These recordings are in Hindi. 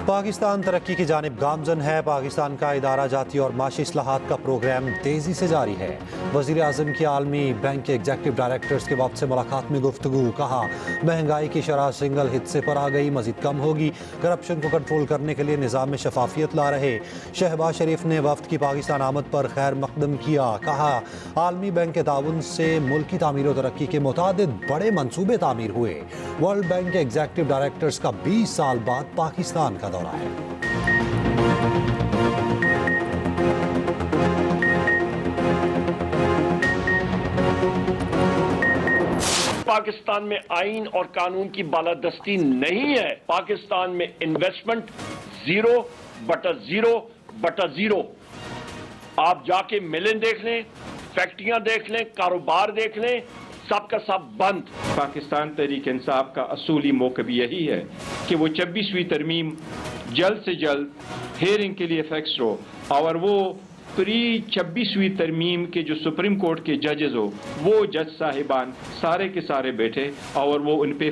पाकिस्तान तरक्की की जानिब गामजन है। पाकिस्तान का इदारा जाती और माशी इस्लाहात का प्रोग्राम तेज़ी से जारी है। वज़ीर आज़म की आलमी बैंक के एग्जेक्टिव डायरेक्टर्स के वक्त से मुलाकात में गुफ्तगू। कहा महंगाई की शरह सिंगल हिस्से पर आ गई, मज़ीद कम होगी। करप्शन को कंट्रोल करने के लिए निज़ाम में शफाफियत ला रहे। शहबाज शरीफ ने वफ्द की पाकिस्तान आमद पर खैर मकदम किया। कहा आलमी बैंक के ताउन से मुल्क की तामीर और तरक्की के मुतादिद बड़े मनसूबे तामीर हुए। वर्ल्ड बैंक के एग्जेक्टिव डायरेक्टर्स का 20 साल बाद पाकिस्तान का दौरा है। पाकिस्तान में आइन और कानून की बालादस्ती नहीं है। पाकिस्तान में इन्वेस्टमेंट 0/0/0। आप जाके मिलें देख लें, फैक्ट्रियां देख लें, कारोबार देख लें, सब का सब बंद। पाकिस्तान तहरीक इंसाफ का असूली मौक़िफ़ यही है कि वो 26वीं तरमीम जल्द से जल्द हेयरिंग के लिए फिक्स हो और वो प्री 26वीं तरमीम के जो सुप्रीम कोर्ट के जजेस हो वो जज साहिबान सारे के सारे बैठे और वो उन पे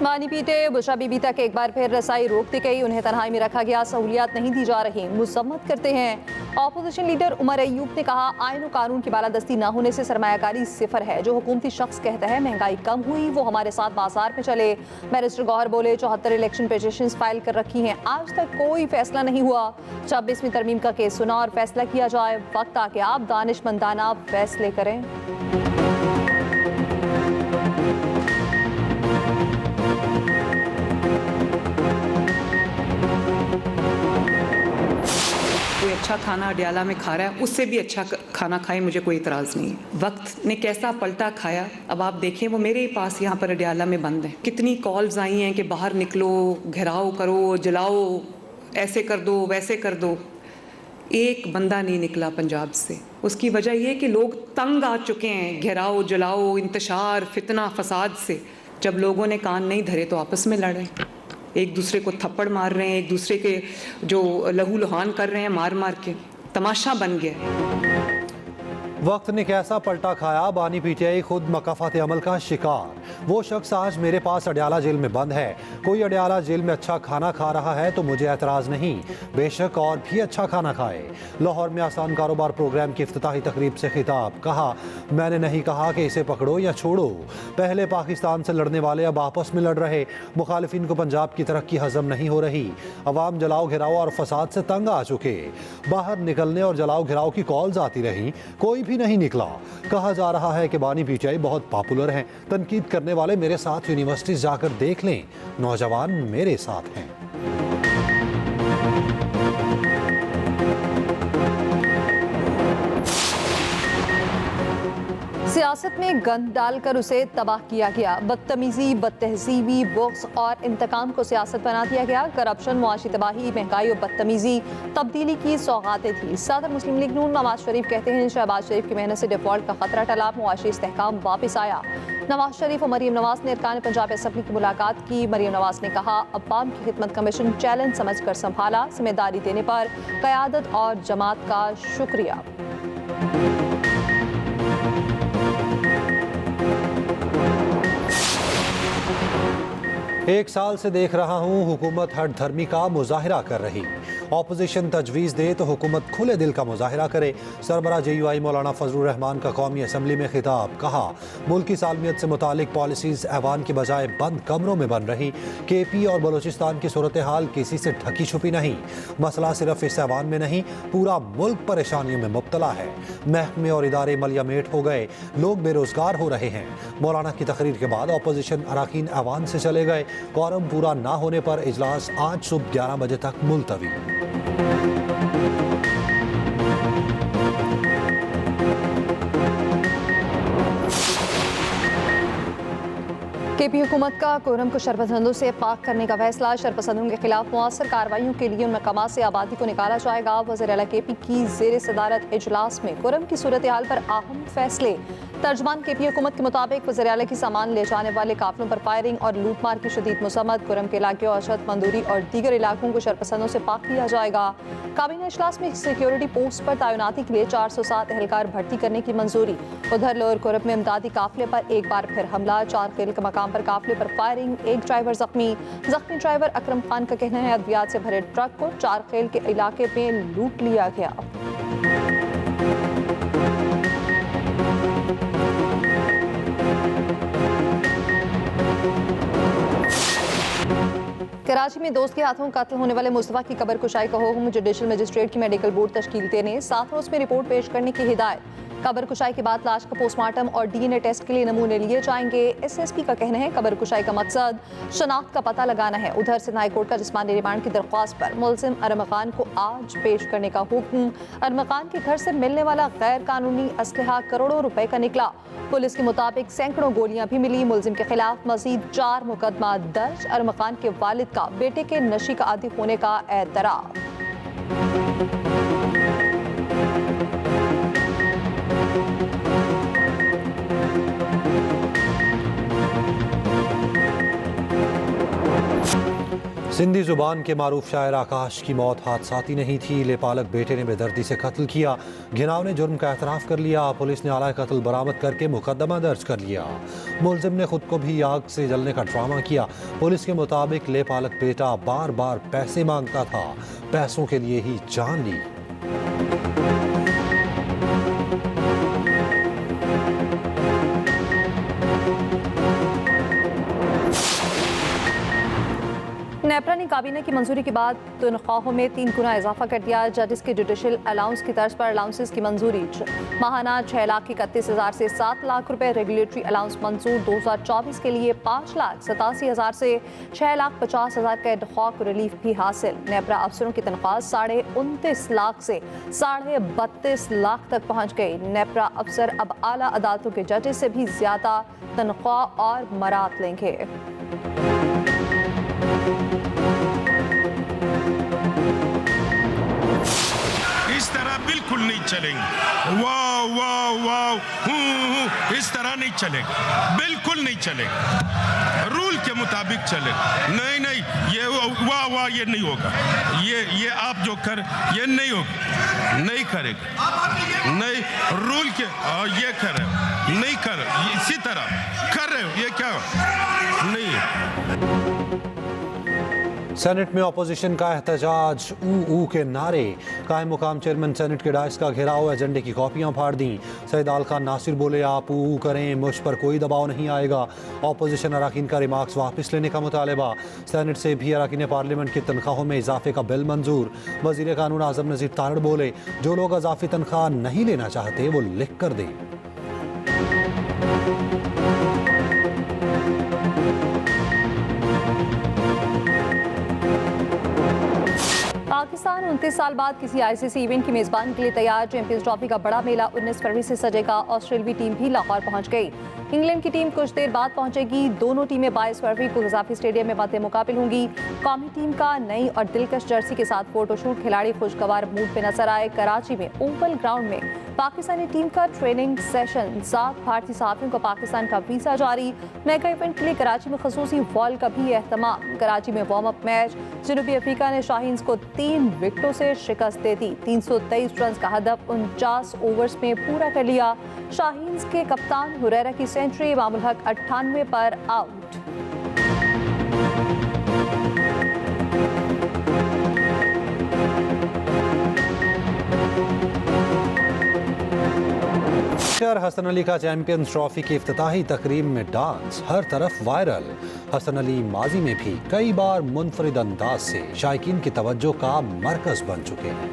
मानी पीटे बुशरा बीबी तक एक बार फिर रसाई रोक दी गई। उन्हें तन्हाई में रखा गया, सहूलियात नहीं दी जा रही। मुजम्मत करते हैं अपोजिशन लीडर उमर अयूब ने कहा आइन और कानून की बालादस्ती न होने से सरमायाकारी सिफर है। जो हुकूमती शख्स कहता है महंगाई कम हुई वो हमारे साथ बाजार में चले। बैरिस्टर गौहर बोले 74 इलेक्शन पिटीशंस फाइल कर रखी हैं, आज तक कोई फैसला नहीं हुआ। 26वीं तरमीम का केस सुना और फैसला किया जाए। वक्त आके आप दानिशमंदाना फैसले करें। कोई अच्छा खाना अडयाला में खा रहा है, उससे भी अच्छा खाना खाए, मुझे कोई इतराज़ नहीं है। वक्त ने कैसा पलटा खाया अब आप देखें। वो मेरे पास यहाँ पर अडयाला में बंद है। कितनी कॉल्स आई हैं कि बाहर निकलो, घेराव करो, जलाओ, ऐसे कर दो, वैसे कर दो। एक बंदा नहीं निकला पंजाब से। उसकी वजह यह कि लोग तंग आ चुके हैं घेराव, जलाओ, इंतशार, फितना, फसाद से। जब लोगों ने कान नहीं धरे तो आपस में लड़ रहे हैं, एक दूसरे को थप्पड़ मार रहे हैं, एक दूसरे के जो लहू लुहान कर रहे हैं मार मार के। तमाशा बन गया। वक्त ने कैसा पलटा खाया, बानी पीटीआई खुद मकाफात अमल का शिकार। वो शख्स आज मेरे पास अडयाला जेल में बंद है। कोई अडयाला जेल में अच्छा खाना खा रहा है तो मुझे एतराज़ नहीं, बेशक और भी अच्छा खाना खाए। लाहौर में आसान कारोबार प्रोग्राम की इफ्तिताही तकरीब से खिताब। कहा मैंने नहीं कहा कि इसे पकड़ो या छोड़ो। पहले पाकिस्तान से लड़ने वाले अब आपस में लड़ रहे। मुखालिफिन को पंजाब की तरक्की हजम नहीं हो रही। अवाम जलाओ घिराओ और फसाद से तंग आ चुके। बाहर निकलने और जलाओ घिराओ की कॉल्स आती रही, कोई भी नहीं निकला। कहा जा रहा है कि बानी पीटीआई बहुत पॉपुलर हैं। तनकीद करने वाले मेरे साथ यूनिवर्सिटी जाकर देख लें, नौजवान मेरे साथ हैं। सियासत में गंद डालकर उसे तबाह किया गया। बदतमीजी, बदतहजीबी, बुग़्ज़ और इंतकाम को सियासत बना दिया गया। करप्शन, मुआशी तबाही, महंगाई और बदतमीजी तब्दीली की सौगातें थी। सदर मुस्लिम लीग नून नवाज शरीफ कहते हैं शहबाज शरीफ की मेहनत से डिफॉल्ट का खतरा टला, मुआशी इस्तेहकाम वापस आया। नवाज शरीफ और मरीम नवाज ने अरकान पंजाब असम्बली की मुलाकात की। मरीम नवाज ने कहा अवाम की खिदमत का मिशन चैलेंज समझकर संभाला, जिम्मेदारी देने पर क़यादत और जमात का शुक्रिया। एक साल से देख रहा हूँ हुकूमत हट धर्मी का मुजाहिरा कर रही। ऑपोजिशन तजवीज़ दे तो हुकूमत खुले दिल का मुजाहिरा करे। सरबरा JUI मौलाना फजलुर रहमान का कौमी असम्बली में खिताब। कहा मुल्क की सालमियत से मुतालिक पॉलिसीज़ ऐवान की बजाय बंद कमरों में बन रही। KP और बलोचिस्तान की सूरत हाल किसी से ढकी छुपी नहीं। मसला सिर्फ इस ऐवान में नहीं, पूरा मुल्क परेशानियों में मुब्तला है। महकमे और इदारे मलियामेट हो गए, लोग बेरोजगार हो रहे हैं। मौलाना की तकरीर के बाद ऑपोजिशन अरकान ऐवान से चले गए। क्वारम पूरा ना होने पर इजलास आज सुबह 11 बजे तक मुलतवी। KP हुकूमत का कोरम को शरपसंदों से पाक करने का फैसला। शरपसंदों के खिलाफ मुअस्सर कार्रवाइयों के लिए उन मकामात से आबादी को निकाला जाएगा। वज़ीर आला KP की ज़ेर सदारत इजलास में कोरम की सूरत हाल पर अहम फैसले। तर्जमान KP हुकूमत के मुताबिक वज़ीर आला की सामान ले जाने वाले काफिलों पर फायरिंग और लूटमार की शदीद मुसम्मत। गुरम के इलाके और अशद मंदूरी और दीगर इलाकों को शरपसंदों से पाक किया जाएगा। काबीना इजलास में सिक्योरिटी पोस्ट पर तैनाती के लिए 407 एहलकार भर्ती करने की मंजूरी। उधर लोअर कोरब में इमदादी काफिले पर एक बार फिर हमला। चारखेल के मकाम पर काफिले पर फायरिंग, एक ड्राइवर जख्मी ड्राइवर अकरम खान का कहना है अद्वियात से भरे ट्रक को चारखेल के इलाके में लूट लिया गया। कराची में दोस्त के हाथों कत्ल होने वाले मुस्तफा की कब्र कुशाई का हुक्म। जुडिशल मजिस्ट्रेट की मेडिकल बोर्ड तश्कील देने 7 रोज में रिपोर्ट पेश करने की हिदायत। कब्र कुशाई के बाद लाश का पोस्टमार्टम और DNA टेस्ट के लिए नमूने लिए जाएंगे। SSP का कहना है कब्र कुशाई का मकसद शनाख्त का पता लगाना है। उधर सिंध हाई कोर्ट का जिस्मानी रिमांड की दरख्वास्त पर मुलजिम अरम खान को आज पेश करने का हुक्म। अरम खान के घर से मिलने वाला गैर कानूनी असलहा करोड़ों रुपए का निकला। पुलिस के मुताबिक सैकड़ों गोलियां भी मिली। मुलजिम के खिलाफ मजीद 4 मुकदमा दर्ज। अरम खान के वालिद का बेटे के नशे का आदी होने का एतराफ। सिंधी जुबान के मारूफ शायर आकाश की मौत हादसाती नहीं थी। लेपालक बेटे ने बेदर्दी से कत्ल किया। घिनाव ने जुर्म का एतराफ़ कर लिया। पुलिस ने आला कत्ल बरामद करके मुकदमा दर्ज कर लिया। मुलजिम ने खुद को भी आग से जलने का ड्रामा किया। पुलिस के मुताबिक लेपालक बेटा बार बार पैसे मांगता था, पैसों के लिए ही जान ली। नेपरा ने काबीना की मंजूरी के बाद तनख्वाहों में 3 गुना इजाफा कर दिया। जजेस के जुडिशल अलाउंस की तर्ज पर अलाउंसेस की मंजूरी। माहाना 6,31,000 से 7 लाख रुपए। रेगुलेटरी अलाउंस मंजूर। 2024 के लिए 5,87,000 से 6,50,000 का एडहॉक रिलीफ भी हासिल। नेपरा अफसरों की तनख्वाह 29.5 लाख से 32.5 लाख तक पहुंच गई। नेपरा अफसर अब आला अदालतों के जजेस से भी ज्यादा तनख्वाह और मरात लेंगे। इस तरह बिल्कुल नहीं चलेंगे। वाह वाह वाह, इस तरह नहीं चलेगा, बिल्कुल नहीं चलेगा। रूल के मुताबिक चलेगा। नहीं नहीं, ये वाह वाह ये नहीं होगा। ये आप जो कर ये नहीं होगा, नहीं करेगा। नहीं, रूल के ये कर रहे हो, नहीं कर इसी तरह कर रहे हो, ये क्या नहीं। सेनेट में अपोजिशन का एहतजाज, ऊ के नारे। कायम मुकाम चेयरमैन सेनेट के डाइस का घेराव, एजेंडे की कॉपियां फाड़ दी। सईद आल खान नासिर बोले आप ऊ करें, मुझ पर कोई दबाव नहीं आएगा। अपोजिशन अरकान का रिमार्क्स वापस लेने का मुतालबा। सेनेट से भी अरकान पार्लियामेंट की तनख्वाहों में इजाफे का बिल मंजूर। वजीर कानून आजम नज़ीर तारड़ बोले जो लोग इजाफी तनख्वाह नहीं लेना चाहते वो लिख कर दें। पाकिस्तान 29 साल बाद किसी ICC इवेंट की मेजबानी के लिए तैयार। चैंपियंस ट्रॉफी का बड़ा मेला 19 फरवरी से सजेगा। ऑस्ट्रेलियाई टीम भी लाहौर पहुंच गई। इंग्लैंड की टीम कुछ देर बाद पहुंचेगी। दोनों टीमें 22 फरवरी को गजाफी स्टेडियम में बातें मुकाबिल होंगी। कौमी टीम का नई और दिलकश जर्सी के साथ फोटोशूट। खिलाड़ी खुशगवार मूड पे नजर आए। कराची में ओवल ग्राउंड में पाकिस्तानी टीम का ट्रेनिंग सेशन। 7 भारतीय सहाफियों को पाकिस्तान का वीजा जारी। मेगा इवेंट के लिए कराची में खसूसी वॉल का भी एहतमाम। कराची में वार्म अप मैच। जनूबी अफ्रीका ने शाहीन्स को 3 विकेटों से शिकस्त दे दी। 323 रन का हदफ 49 ओवर्स में पूरा कर लिया। शाहीन्स के कप्तान हुरैरा की सेंचुरी। इमामुल हक 98 पर आउट। हसन अली का चैंपियंस ट्रॉफी की इफ्तिताही तकरीब में डांस हर तरफ वायरल। हसन अली माजी में भी कई बार मुनफरिद अंदाज से शायकीन की तवज्जो का मरकज बन चुके हैं।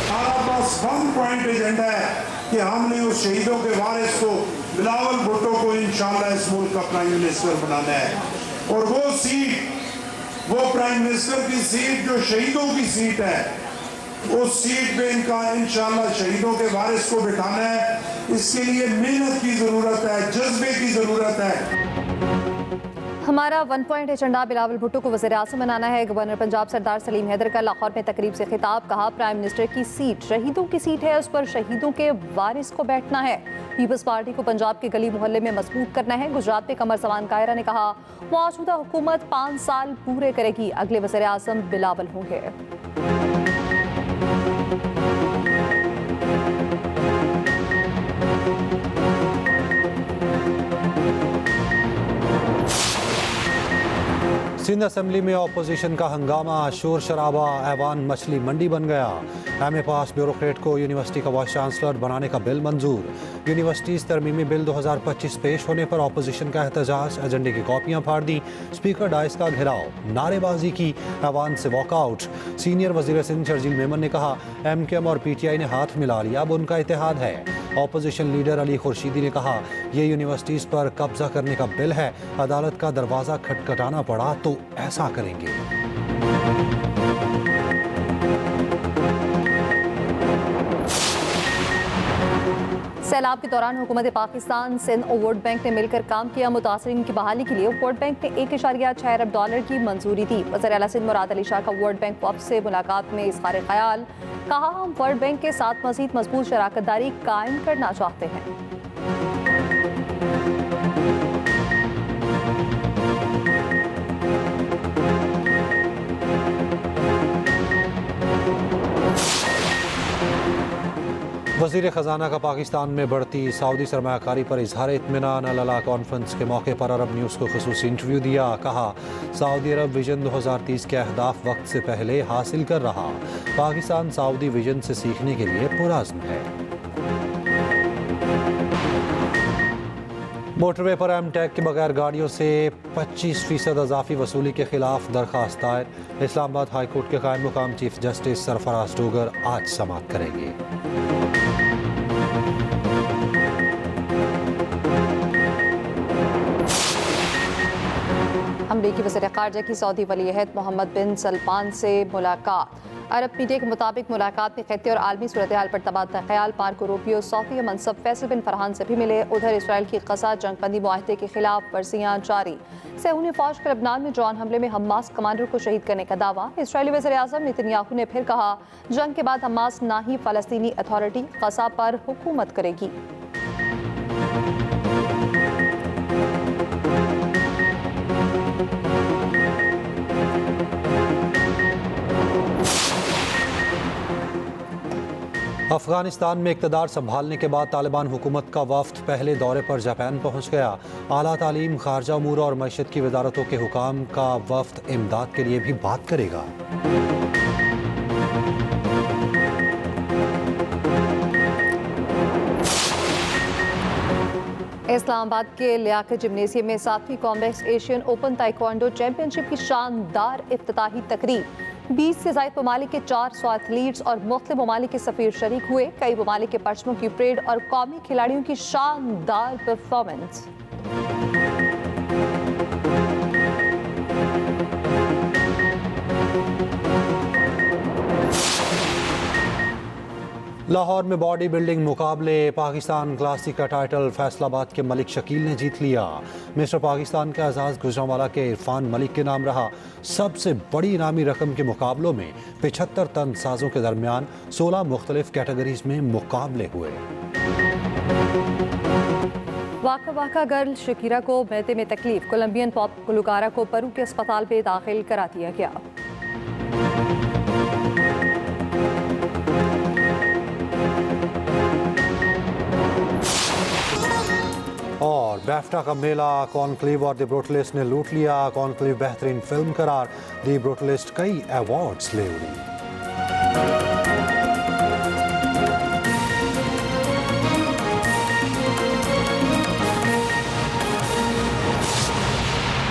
हमारा बस 1 पॉइंट एजेंडा है कि हमने उस शहीदों के वारिस को बिलावल भुट्टो को इंशाल्लाह इस मुल्क का प्राइम मिनिस्टर बनाना है। और वो सीट, वो प्राइम मिनिस्टर की सीट जो शहीदों की सीट है, उस सीट पे इनका इंशाल्लाह शहीदों के वारिस को बिठाना है। इसके लिए मेहनत की जरूरत है, जज्बे की जरूरत है। हमारा 1 पॉइंट एजेंडा बिलावल भुट्टो को वज़ीर-ए-आज़म बनाना है। गवर्नर पंजाब सरदार सलीम हैदर का लाहौर में तकरीब से खिताब, कहा प्राइम मिनिस्टर की सीट शहीदों की सीट है, उस पर शहीदों के वारिस को बैठना है। पीपल्स पार्टी को पंजाब के गली मोहल्ले में मजबूत करना है। गुजरात में कमर जमान कायरा ने कहा मौजूदा हुकूमत 5 साल पूरे करेगी, अगले वज़ीर-ए-आज़म बिलावल होंगे। सिंध असेंबली में ऑपोजिशन का हंगामा, शोर शराबा, ऐवान मछली मंडी बन गया। एमए पास ब्यूरोक्रेट को यूनिवर्सिटी का वाइस चांसलर बनाने का बिल मंजूर। यूनिवर्सिटीज तरमीमी बिल 2025 पेश होने पर ऑपोजिशन का एहतजाज, एजेंडे की कॉपियां फाड़ दी। स्पीकर डाइस का घेराव, नारेबाजी की, ऐवान से वॉकआउट। सीनियर वजीर सिंध शर्जील मेमन ने कहा एमकेएम और पीटीआई ने हाथ मिला लिया, अब उनका इत्तेहाद है। ऑपोजिशन लीडर अली खुर्शीदी ने कहा यह यूनिवर्सिटीज पर कब्जा करने का बिल है, अदालत का दरवाजा खटखटाना पड़ा तो ऐसा करेंगे। सैलाब के दौरान हुकूमत पाकिस्तान सिंध और वर्ल्ड बैंक ने मिलकर काम किया। मुतासरीन की बहाली के लिए वर्ल्ड बैंक ने $1.6 अरब की मंजूरी दी। वज़ीर आला सिंध मुराद अली शाह का वर्ल्ड बैंक वफ़द से मुलाकात में इज़हार ख्याल, कहा हम वर्ल्ड बैंक के साथ मज़ीद मजबूत शराकतदारी कायम करना चाहते हैं। वज़ीर ख़जाना का पाकिस्तान में बढ़ती सऊदी सरमायाकारी पर इजहार इत्मीनान। अल-अला कॉन्फ्रेंस के मौके पर अरब न्यूज़ को खुसूसी इंटरव्यू दिया, कहा सऊदी अरब विजन 2030 के अहदाफ वक्त से पहले हासिल कर रहा। पाकिस्तान सऊदी विजन से सीखने के लिए पुरअज़्म है। मोटरवे पर एमटेक के बगैर गाड़ियों से 25% अजाफी वसूली के खिलाफ दरखास्त दायर। इस्लामाबाद हाई कोर्ट के कायम मुकाम चीफ जस्टिस सरफराज डोगर आज समाअत करेंगे। अमरीकी वज़ीर ख़ारजा की सऊदी वली-ए-अहद मोहम्मद बिन सलमान से मुलाकात। अरब मीडिया के मुताबिक मुलाकात में खत्ते और आलमी सूरत हाल पर तबादला ख्याल। मार्को रूबियो सऊदी मनसब फैसल बिन फरहान से भी मिले। उधर इसराइल की गजा जंगबंदी मुआहदे के खिलाफ वर्जियाँ जारी। सहूनी फौज के लबनान में ड्रोन हमले में हमास कमांडर को शहीद करने का दावा। इसराइली वज़ीर-ए-आज़म नेतन्याहू ने फिर कहा जंग के बाद हमास ना ही फ़लस्तीनी अथॉरिटी गजा पर हुकूमत करेगी। अफगानिस्तान में इक़्तिदार संभालने के बाद तालिबान हुकूमत का वफ़द पहले दौरे पर जापान पहुँच गया। आला तालीम, खारजा उमूर और मईशत की वजारतों के हुकाम का वफ़द इमदाद के लिए भी बात करेगा। इस्लामाबाद के लियाकत जिम्नेशियम में 7वीं कॉम्बैक्स एशियन ओपन ताइक्वांडो चैंपियनशिप की शानदार इफ्तिताही तकरीब। 20 से ज़ायद ममालिक के 400 एथलीट्स और मुख्तलिफ ममालिक के सफ़ीर शरीक हुए। कई ममालिक के परचमों की परेड और कौमी खिलाड़ियों की शानदार परफॉर्मेंस। लाहौर में बॉडी बिल्डिंग मुकाबले, पाकिस्तान क्लासिक का टाइटल फैसलाबाद के मलिक शकील ने जीत लिया। मिस्टर पाकिस्तान का एजाज़ गुजरांवाला के इरफान मलिक के नाम रहा। सबसे बड़ी इनामी रकम के मुकाबलों में 75 टन साजों के दरमियान 16 मुख्तलिफ कैटेगरीज में मुकाबले हुए। वाका वाका गर्ल शकीरा को मैदे में तकलीफ, कोलंबियन पॉप गुलकारा को परू के अस्पताल में दाखिल करा दिया गया। और बैफ्टा का मेला, कॉन्क्लेव और द ब्रूटलिस्ट ने लूट लिया। कॉन्क्लेव बेहतरीन फिल्म करार, द ब्रूटलिस्ट कई अवार्ड्स ले उड़ी।